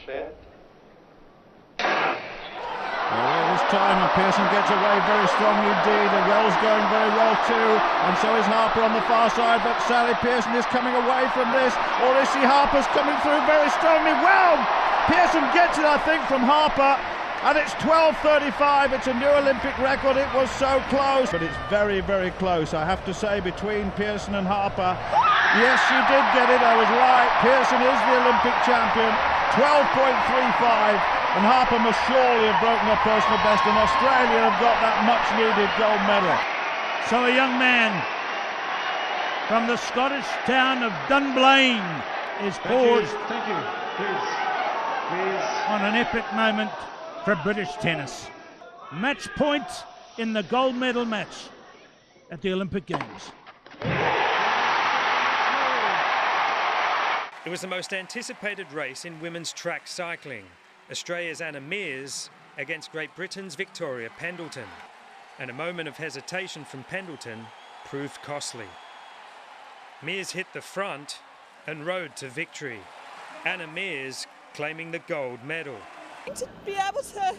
clear. This time, and Pearson gets away very strongly indeed. The goal's going very well too, and so is Harper on the far side, but Sally Pearson is coming away from this. Orisi Harper's coming through very strongly. Well, Pearson gets it, I think, from Harper, and it's 12:35. It's a new Olympic record. It was so close, but it's very, very close, I have to say, between Pearson and Harper. Yes, she did get it, I was right. Pearson is the Olympic champion, 12.35. And Harper must surely have broken her personal best, and Australia have got that much-needed gold medal. So a young man from the Scottish town of Dunblane is poised on an epic moment for British tennis. Match point in the gold medal match at the Olympic Games. It was the most anticipated race in women's track cycling. Australia's Anna Meares against Great Britain's Victoria Pendleton. And a moment of hesitation from Pendleton proved costly. Meares hit the front and rode to victory. Anna Meares claiming the gold medal. To be able to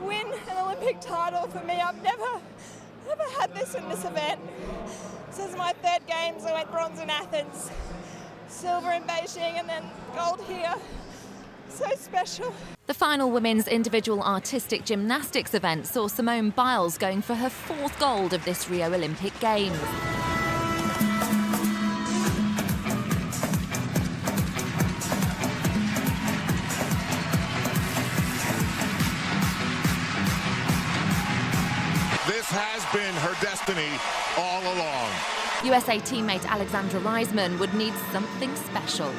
win an Olympic title for me, I've never had this in this event. This is my third games. I went bronze in Athens, silver in Beijing, and then gold here. So special. The final women's individual artistic gymnastics event saw Simone Biles going for her 4th gold of this Rio Olympic Games. This has been her destiny all along. USA teammate Alexandra Reisman would need something special.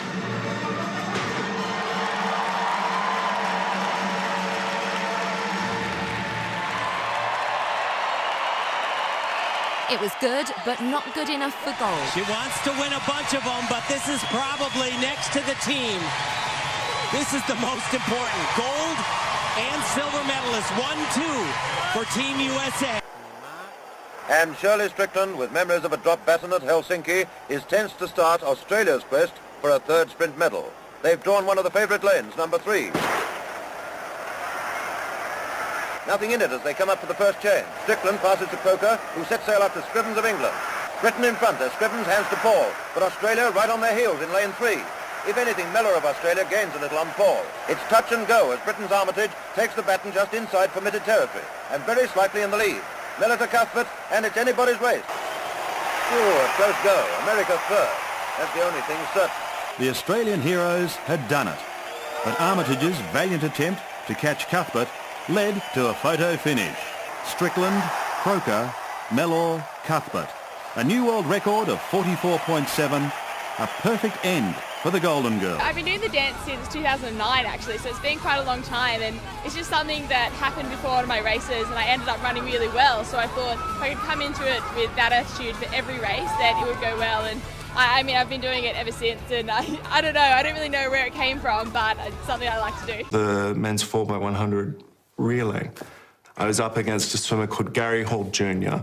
It was good, but not good enough for gold. She wants to win a bunch of them, but this is probably next to the team. This is the most important. Gold and silver medalists, 1-2 for Team USA. And Shirley Strickland, with memories of a drop baton at Helsinki, is tense to start Australia's quest for a 3rd sprint medal. They've drawn one of the favourite lanes, number 3. Nothing in it as they come up to the first chain. Strickland passes to Croker, who sets sail after Scrivens of England. Britain in front as Scrivens hands to Paul, but Australia right on their heels in lane 3. If anything, Miller of Australia gains a little on Paul. It's touch and go as Britain's Armitage takes the baton just inside permitted territory, and very slightly in the lead. Miller to Cuthbert, and it's anybody's race. Ooh, a close go. America 3rd. That's the only thing certain. The Australian heroes had done it, but Armitage's valiant attempt to catch Cuthbert led to a photo finish. Strickland, Croker, Mellor, Cuthbert. A new world record of 44.7, a perfect end for the Golden Girl. I've been doing the dance since 2009 actually, so it's been quite a long time, and it's just something that happened before one of my races, and I ended up running really well, so I thought if I could come into it with that attitude for every race, then it would go well. And I mean, I've been doing it ever since, and I don't know, I don't really know where it came from, but it's something I like to do. The men's 4x100 relay, I was up against a swimmer called Gary Hall Jr.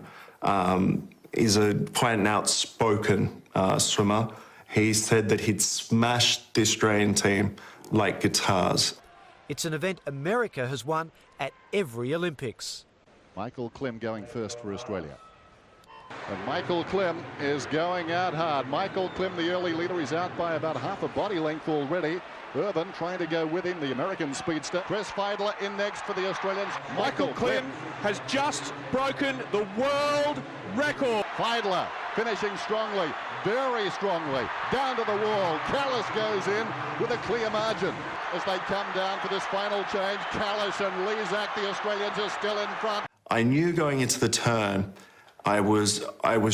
He's quite an outspoken swimmer. He said that he'd smashed the Australian team like guitars. It's an event America has won at every Olympics. Michael Klim going first for Australia. And Michael Klim is going out hard. Michael Klim, the early leader, is out by about half a body length already. Irvin trying to go with him, the American speedster. Chris Feidler in next for the Australians. Michael Klim has just broken the world record. Feidler finishing strongly, very strongly, down to the wall. Callis goes in with a clear margin. As they come down for this final change, Callis and Lezak, the Australians, are still in front. I knew going into the turn, I was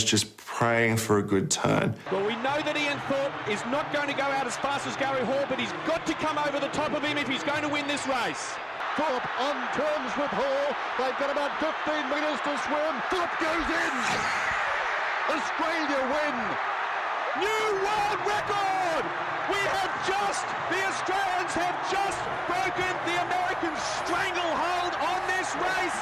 just praying for a good turn. Well, we know that Ian Thorpe is not going to go out as fast as Gary Hall, but he's got to come over the top of him if he's going to win this race. Thorpe on terms with Hall. They've got about 15 metres to swim. Thorpe goes in. Australia win. New world record! The Australians have just broken the American stranglehold on this race.